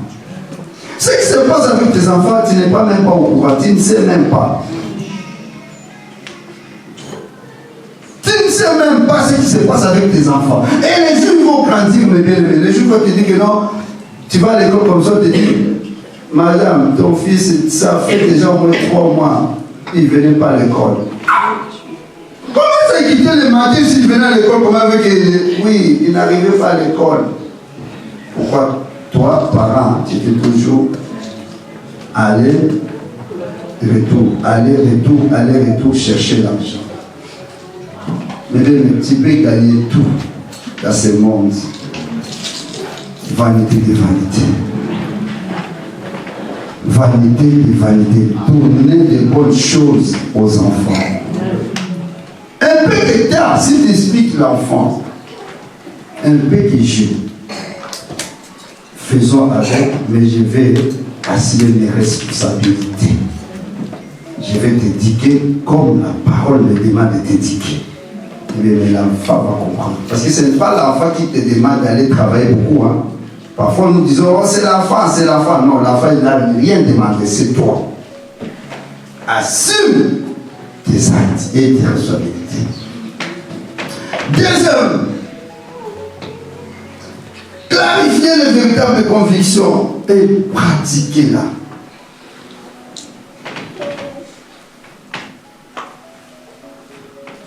S1: Ce qui se passe avec tes enfants, tu n'es pas même pas au courant, tu ne sais même pas. Tu ne sais même pas ce qui se passe avec tes enfants. Et les jours vont grandir, mes bien-aimés. Les jours vont te dire que non, tu vas à l'école comme ça, tu te dis, madame, ton fils, ça fait déjà au moins 3 mois, il ne venait pas à l'école. Comment ça quittait le matin s'il venait à l'école comme avec oui, il n'arrivait pas à l'école. Pourquoi? Toi, parent, tu étais toujours aller-retour, chercher l'argent. Mais tu peux gagner tout dans ce monde. Vanité de vanité. Vanité de vanité. Tourner des bonnes choses aux enfants. Un peu de temps, si tu expliques l'enfant, un peu de jeu. Faisons avec, mais je vais assumer mes responsabilités. Je vais t'éduquer comme la parole me demande de t'éduquer. Mais l'enfant va comprendre. Parce que ce n'est pas l'enfant qui te demande d'aller travailler beaucoup. Hein. Parfois nous disons, oh, c'est l'enfant, c'est l'enfant. Non, l'enfant il n'a rien demandé, c'est toi. Assume tes actes et tes responsabilités. Deuxième, clarifier les véritables convictions et pratiquer-la.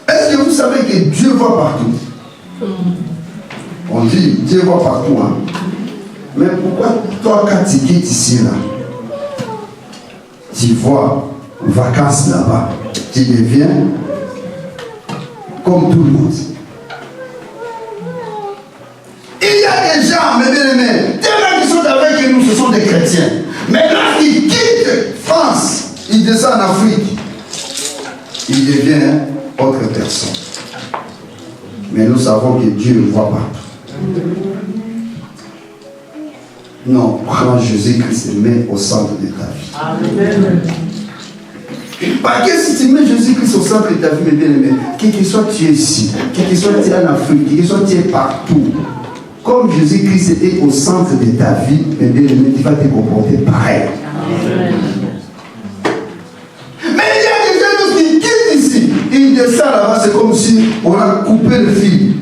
S1: Est-ce que vous savez que Dieu voit partout? On dit Dieu voit partout. Hein? Mais pourquoi toi, quand tu quittes ici, là, tu vois vacances là-bas, tu deviens comme tout le monde? Il y a des gens, mes bien-aimés, tellement qui sont avec nous, ce sont des chrétiens. Mais lorsqu'ils quittent France, ils descendent en Afrique, ils deviennent autre personne. Mais nous savons que Dieu ne voit pas. Non, prends Jésus-Christ et mets au centre de ta vie. Amen. Parce que si tu mets Jésus-Christ au centre de ta vie, mes bien-aimés, quel que soit tu es ici, quel que soit tu es en Afrique, quel que soit tu es partout, comme Jésus-Christ est au centre de ta vie, mes bien-aimés, tu vas te comporter pareil. Amen. Mais il y a des gens qui quittent ici, ils descendent là-bas, c'est comme si on a coupé le fil.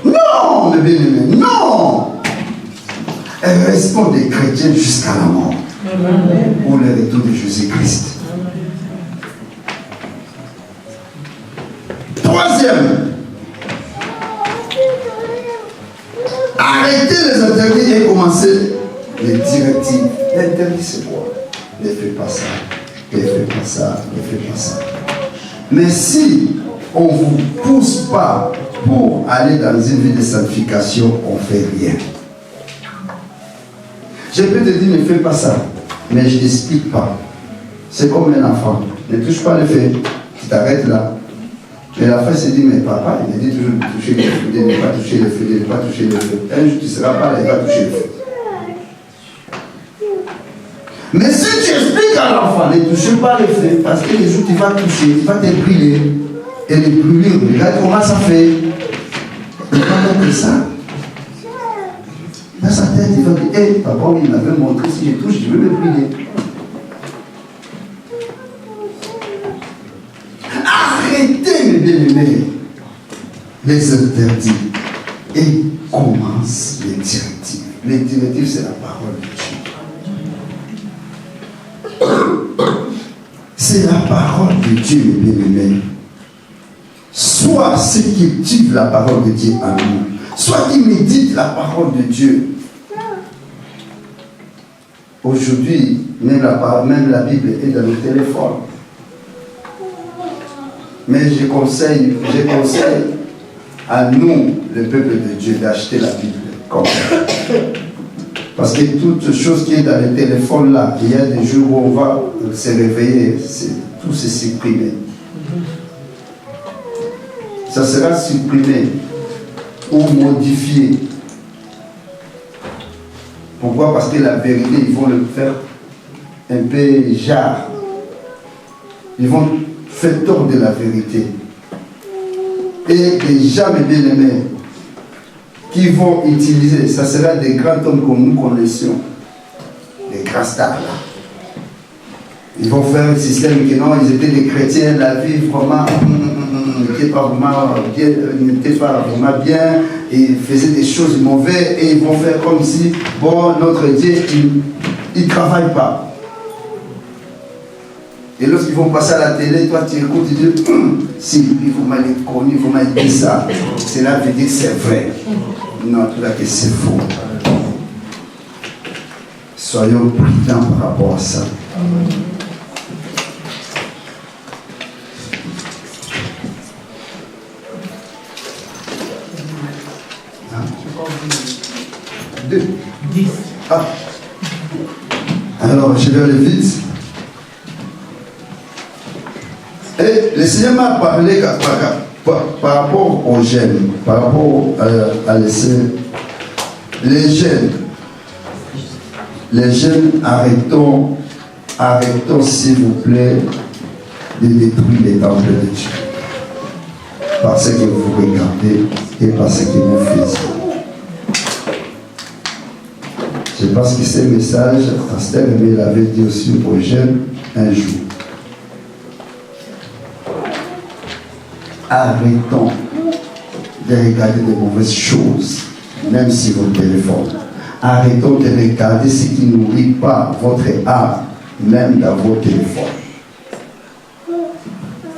S1: Non, mes bien-aimés, non. Restons des chrétiens jusqu'à la mort. Pour le retour de Jésus-Christ. Troisième, arrêtez les interdits et commencez les directives. L'interdit, c'est quoi? Ne fais pas ça, ne fais pas ça, ne fais pas ça. Mais si on ne vous pousse pas pour aller dans une vie de sanctification, on ne fait rien. Je peux te dire, ne fais pas ça, mais je ne t'explique pas. C'est comme un enfant. Ne touche pas le feu, tu t'arrêtes là. Mais l'enfant se dit, mais papa, il me dit toujours de toucher le feu, de ne pas toucher le feu, de ne pas toucher le feu. Un jour, tu ne seras pas là, il va toucher le feu. Mais si tu expliques à l'enfant, ne touche pas le feu, parce que les jours tu vas toucher, tu vas te brûler. Et les brûlures, regarde comment ça fait. Il va mettre ça. Dans sa tête, il va dire, hé, papa, il m'avait montré, si je touche, je vais me brûler. Arrêtez, mes bien-aimés, les interdits et commence les directives. Les directives, c'est la parole de Dieu. C'est la parole de Dieu, mes bien-aimés. Soit ceux qui cultivent la parole de Dieu en nous, soit qui méditent la parole de Dieu. Aujourd'hui, même la Bible est dans le téléphone. Mais je conseille à nous, le peuple de Dieu, d'acheter la Bible. Parce que toute chose qui est dans le téléphone là, il y a des jours où on va se réveiller, tout se supprimer. Ça sera supprimé ou modifié. Pourquoi? Parce que la vérité, ils vont le faire un peu jarre. Ils vont faire tort de la vérité. Et les gens, mes bien-aimés, qui vont utiliser, ça sera des grands hommes comme nous connaissions, des grands stars là. Ils vont faire un système que non, ils étaient des chrétiens, la vie vraiment n'était pas vraiment bien, ils faisaient des choses mauvaises et ils vont faire comme si, bon, notre Dieu, il ne travaille pas. Et lorsqu'ils vont passer à la télé, toi tu écoutes, tu dis, si lui vous m'avez connu, vous m'avez dit ça, cela veut dire que c'est vrai. Non, tout là que c'est faux. Soyons prudents par rapport à ça. Deux.
S3: 10.
S1: Ah. Alors, je vais aller vite. Et le Seigneur m'a parlé par rapport aux jeunes, par rapport à les jeunes, arrêtons s'il vous plaît de détruire les temples de Dieu. Parce que vous regardez et parce que vous faites. Je pense que ce message, Pasteur Aimé l'avait dit aussi aux jeunes un jour. Arrêtons de regarder de mauvaises choses, même si votre téléphone. Arrêtons de regarder ce qui ne nourrit pas votre âme, même dans vos téléphones.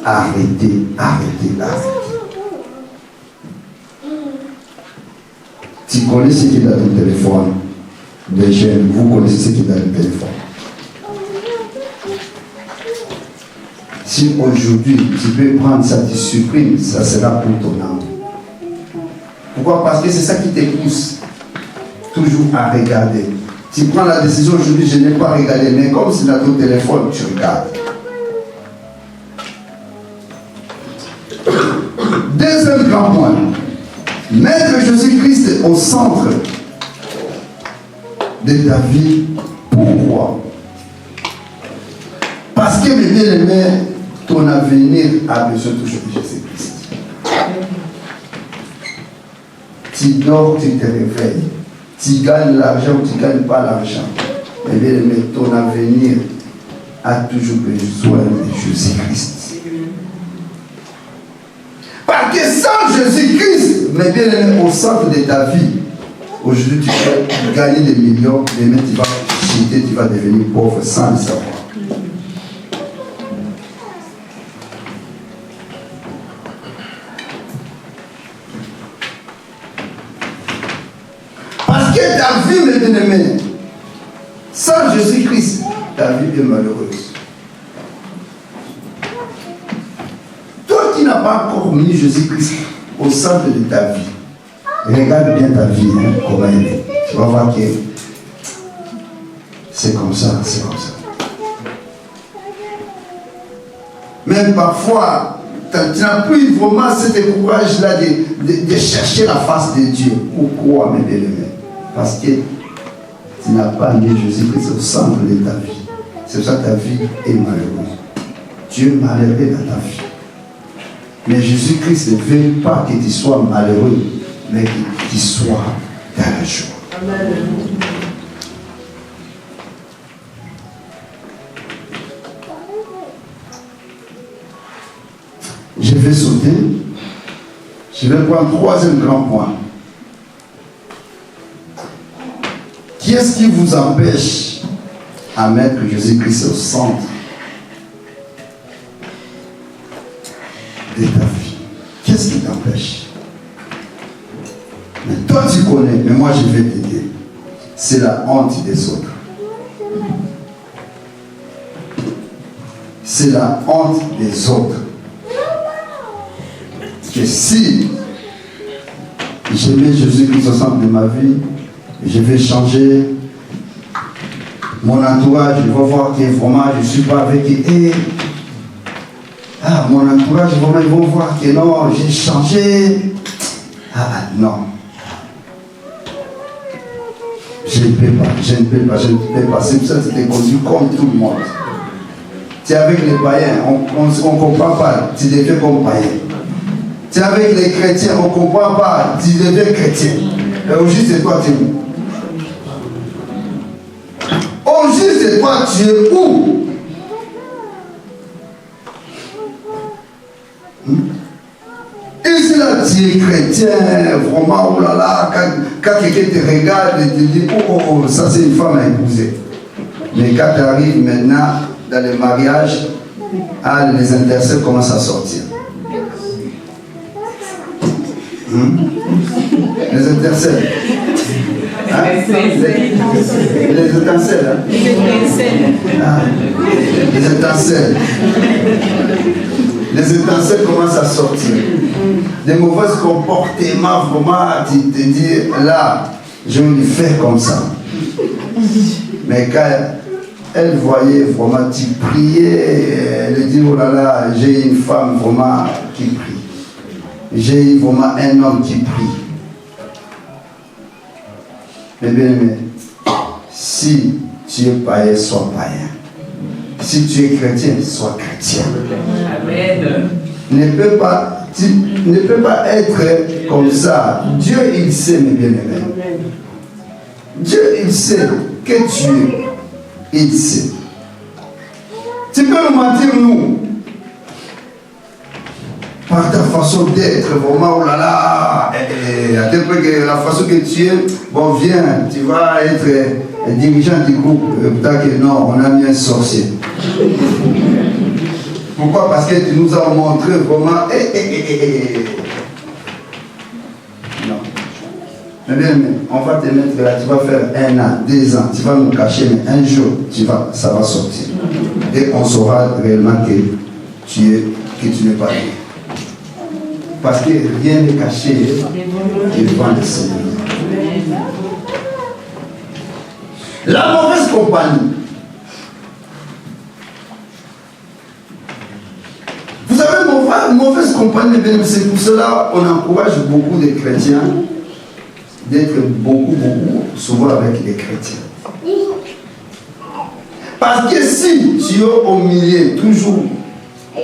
S1: Arrêtez. Tu connais ce qui est dans ton téléphone. Les jeunes, vous connaissez ce qui est dans le téléphone. Si aujourd'hui tu peux prendre ça, tu supprimes, ça sera pour ton âme. Pourquoi? Parce que c'est ça qui te pousse toujours à regarder. Tu prends la décision aujourd'hui, je n'ai pas regardé, mais comme c'est dans ton téléphone, tu regardes. Deuxième grand point, mettre Jésus-Christ au centre de ta vie. Pourquoi? Parce que mes bien-aimés, ton avenir a besoin toujours de Jésus-Christ. Tu dors, tu te réveilles. Tu gagnes l'argent ou tu ne gagnes pas l'argent. Mes bien-aimés, ton avenir a toujours besoin de Jésus-Christ. Parce que sans Jésus-Christ, mes bien-aimés, au centre de ta vie, aujourd'hui tu peux gagner des millions, demain tu vas chuter, tu vas devenir pauvre sans le savoir. Parce que ta vie, mes bien-aimés, sans Jésus-Christ, ta vie est malheureuse. Toi qui n'as pas encore mis Jésus-Christ au centre de ta vie, regarde bien ta vie, comment elle est. Tu vas voir que c'est comme ça, c'est comme ça. Même parfois, tu n'as plus vraiment ce courage-là de chercher la face de Dieu. Pourquoi, mes bien-aimés? Parce que tu n'as pas mis Jésus-Christ au centre de ta vie. C'est pour ça que ta vie est malheureuse. Dieu est malheureux dans ta vie. Mais Jésus-Christ ne veut pas que tu sois malheureux, mais que tu sois dans la joie. Amen. Je vais sauter. Je vais prendre un troisième grand point. Qui est-ce qui vous empêche à mettre Jésus-Christ au centre de ta vie? Qu'est-ce qui t'empêche? Mais toi tu connais, mais moi je vais t'aider. C'est la honte des autres. C'est la honte des autres. Que si je mets Jésus-Christ au centre de ma vie, je vais changer mon entourage, je vais voir que vraiment je ne suis pas avec eux. Mon entourage, vraiment, ils vont voir que non, j'ai changé. Non. Je ne peux pas. C'est pour ça que tu t'es conduit comme tout le monde. Tu es avec les païens, on ne comprend pas, tu deviens comme païen. Tu es avec les chrétiens, on ne comprend pas, tu deviens chrétien. Et au juste de toi, tu es où? Au juste de toi, tu es où? Ici là, tu es chrétien, vraiment, oh là là, quand quelqu'un te regarde et te dit, oh, ça c'est une femme à épouser. Mais quand tu arrives maintenant dans le mariage, Ah, les intercelles commencent à sortir. Les intercelles. Hein? Les étincelles. Hein? Ah, les étincelles. Les étincelles commencent à sortir. Des mauvais comportements, vraiment, tu te dis, là, je vais lui faire comme ça. Mais quand elle voyait vraiment, tu priais, elle dit, oh là là, j'ai une femme vraiment qui prie. J'ai vraiment un homme qui prie. Mais bien aimé, si tu es païen, sois païen. Si tu es chrétien, sois chrétien.
S3: Amen.
S1: Tu ne peux pas être comme ça. Dieu, il sait, mes bien-aimés. Dieu, il sait que tu es. Il sait. Tu peux nous mentir, nous. Par ta façon d'être, vraiment, oh là là, à tel point que la façon que tu es, bon, viens, tu vas être dirigeant du groupe. Peut-être que non, on a mis un sorcier. Pourquoi? Parce que tu nous as montré vraiment. Non. Mais bien, on va te mettre là, tu vas faire 1 an, 2 ans, tu vas nous cacher, mais un jour, ça va sortir. Et on saura réellement que tu n'es pas lié. Parce que rien n'est caché devant le Seigneur. La mauvaise compagnie. Vous avez mauvaise compagnie, c'est pour cela qu'on encourage beaucoup de chrétiens d'être beaucoup, souvent avec les chrétiens. Parce que si tu es au milieu, toujours,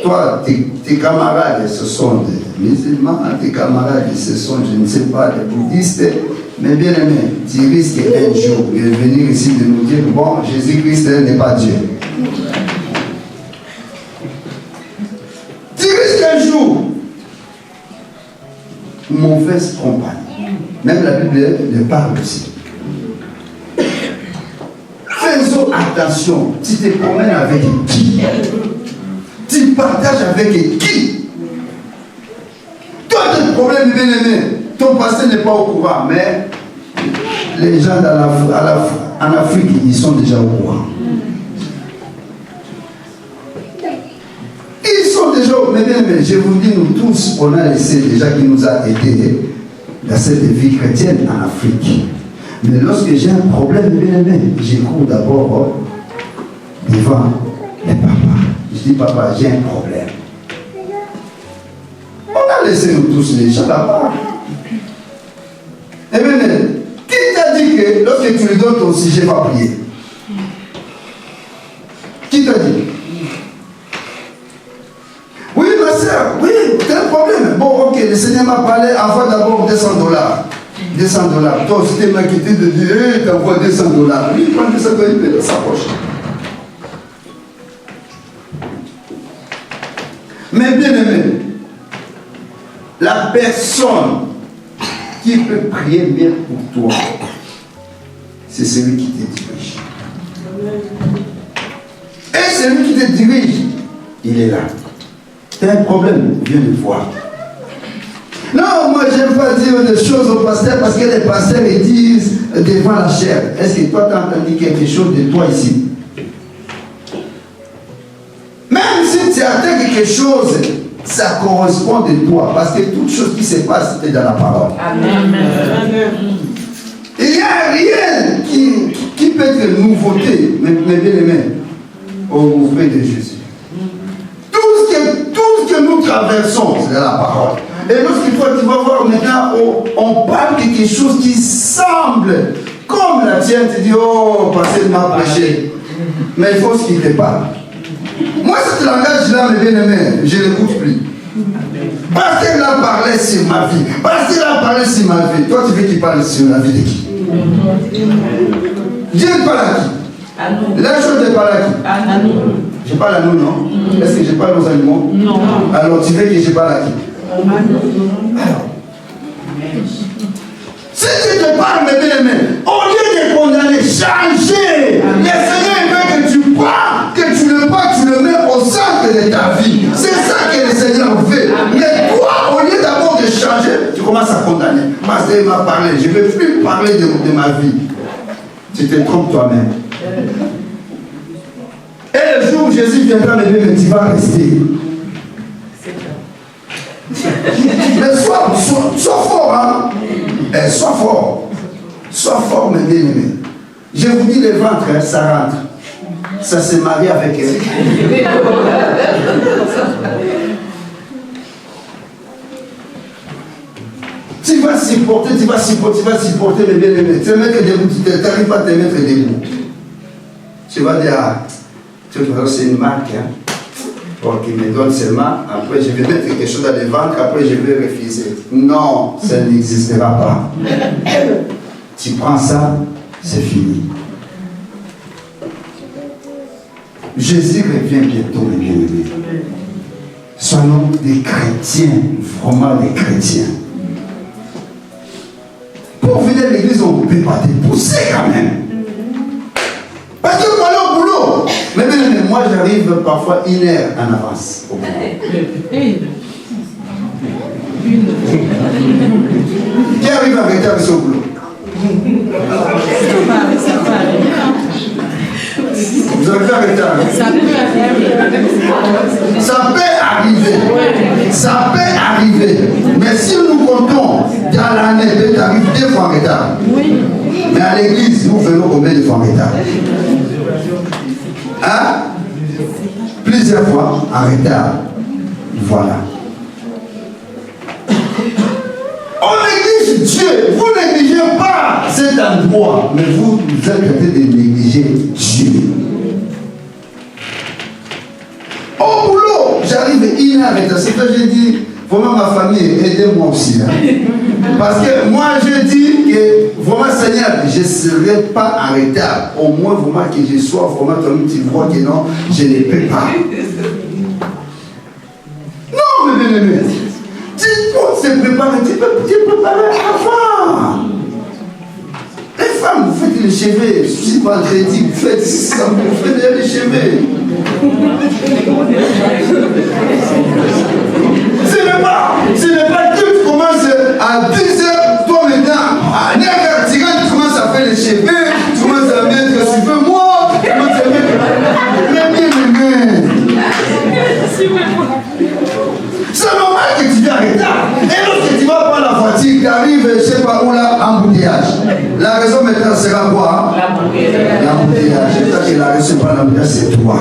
S1: toi, tes camarades, ce sont des musulmans, tes camarades, ce sont, je ne sais pas, des bouddhistes, mais bien aimé, tu risques un jour de venir ici de nous dire, bon, Jésus-Christ n'est pas Dieu. Tu risques un jour mauvaise compagnie. Même la Bible le parle aussi. Faisons attention, tu te promènes avec qui? Tu partages avec qui? Toi, tes problèmes, bien aimé, ton pasteur n'est pas au courant, mais les gens en Afrique, ils sont déjà au courant. Ils sont déjà, mais bien aimé, je vous dis, nous tous, on a laissé déjà qui nous a aidés dans cette vie chrétienne en Afrique. Mais lorsque j'ai un problème, bien aimé, je cours d'abord devant les papas. Je dis, papa, j'ai un problème. On a laissé nous tous les gens là-bas. Eh bien, qui t'a dit que lorsque tu lui donnes ton sujet, va prier? Qui t'a dit? Oui, ma soeur, oui, t'as un problème. Bon, ok, le Seigneur m'a parlé, envoie d'abord $200. $200. Toi, si t'es m'inquiété de dire, hey, t'envoies $200. Lui, il prend $200, il met dans sa poche. Mais bien aimé, la personne qui peut prier bien pour toi, c'est celui qui te dirige. Et celui qui te dirige, il est là. Tu as un problème, viens le voir. Non, moi j'aime pas dire des choses aux pasteurs parce que les pasteurs ils disent devant la chair. Est-ce que toi tu as entendu quelque chose de toi ici? Même si tu attends quelque chose, ça correspond de toi. Parce que toute chose qui se passe, c'est dans la parole.
S3: Amen.
S1: Il n'y a rien qui peut être nouveauté, mais bien aimé, auprès de Jésus. Tout ce que nous traversons, c'est dans la parole. Et lorsque toi tu vas voir maintenant, on parle de quelque chose qui semble comme la tienne, tu dis, oh, pasteur m'a prêché. Mais il faut ce qu'il te parle. Moi, ce langage-là, mes bien-aimés, je ne l'écoute plus. Pasteur l'a parlé sur ma vie. Pasteur l'a parlé sur ma vie. Toi, tu veux qu'il parle sur la vie de qui? Dieu parle à qui? La chose ne parle à qui?
S3: À nous.
S1: Je parle à nous, non? Est-ce que je parle aux animaux?
S3: Non.
S1: Alors, tu veux que je parle à qui? Alors, si tu te parles, mes bien-aimés, au lieu de condamner, changer. Le Seigneur veut que tu parles, que tu le mets au centre de ta ta vie. C'est ça que le Seigneur veut. Mais toi, au lieu d'abord de changer, tu commences à condamner. Parce qu'il m'a parlé, je ne veux plus parler de ma vie. Tu te trompes toi-même. Et le jour où Jésus viendra me dire, mais tu vas rester. Mais sois fort, hein. Sois fort. Sois fort, mes bien-aimés. Je vous dis, le ventre, hein, ça rentre. Ça se marie avec elle. Tu vas supporter, mes bien-aimés. Tu vas mettre debout, tu n'arrives pas à te mettre debout. Tu vas dire, ah, c'est une marque, hein. Pour qu'il me donne seulement, après je vais mettre quelque chose dans le ventre, après je vais refuser. Non, ça n'existera pas. Tu prends ça, c'est fini. Jésus revient bientôt, mes bien-aimés. Soyons des chrétiens, vraiment des chrétiens. Pour venir à l'église, on ne peut pas te pousser quand même. Parce que pour aller au boulot, mais moi j'arrive parfois 1 heure en avance au boulot. Qui arrive en retard au boulot? Vous avez fait un retard. Ça peut arriver. Ça peut arriver. Mais si nous comptons dans l'année, tu arrives 2 fois en retard. Mais à l'église, nous venons combien de fois en retard? Hein? Plusieurs fois en retard. Voilà. On néglige Dieu. Vous ne négligez pas cet endroit, mais vous êtes en train de négliger Dieu. Au boulot, j'arrive 1 heure en retard. C'est que j'ai dit, vraiment ma famille, aidez-moi aussi. Hein. Parce que moi, je dis que vraiment, Seigneur, je ne serai pas en retard. Au moins, vraiment, que je sois vraiment comme tu vois que non, je ne peux pas. Non, mais bien-aimé. Tu peux se préparer, tu peux te préparer avant. Les femmes, vous faites les cheveux. Si vendredi, vous faites ça, vous faites les cheveux. Ce n'est pas que tu commences à 10h, toi maintenant, à 9h, tu commences à faire les cheveux, tu commences à mettre les cheveux, moi, tu commences à mettre les c'est normal que tu viens en retard. Et lorsque tu vas prendre la voiture, tu arrives, je ne sais pas où là, embouteillage. La raison maintenant sera quoi? L'embouteillage. C'est ça que la raison, c'est pas l'embouteillage, c'est toi.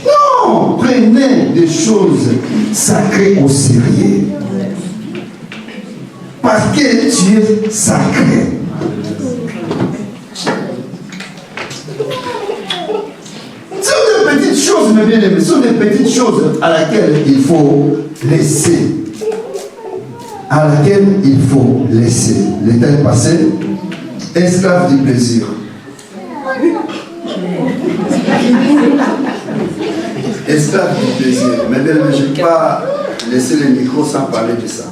S1: Non, prenez des choses sacrées au sérieux. Parce que tu es sacré. Petites choses, mes bien-aimés, ce sont des petites choses à laquelle il faut laisser. À laquelle il faut laisser. Le temps est passé. Esclave du plaisir. Esclave du plaisir. Mais bien, je ne vais pas laisser le micro sans parler de ça.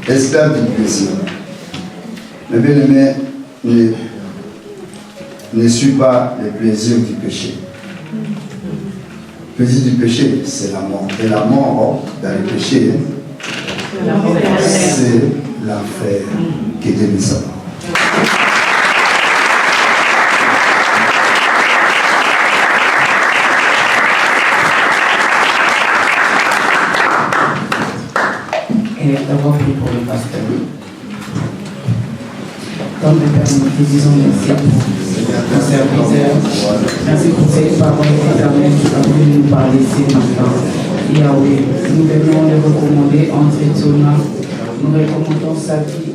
S1: Esclave du plaisir. Mais bien aimé, ne suis pas le plaisir du péché. Le plaisir du péché, c'est la mort. Et la mort, dans le péché, c'est l'enfer qui est de Satan.
S3: Et d'abord prier pour le pasteur. Comme le Père, nous te disons merci pour ton serviteur. Merci pour ces paroles éternelles qui ont voulu nous parler ce matin. Yahweh, nous venons le recommander entre tes mains. Nous recommandons sa vie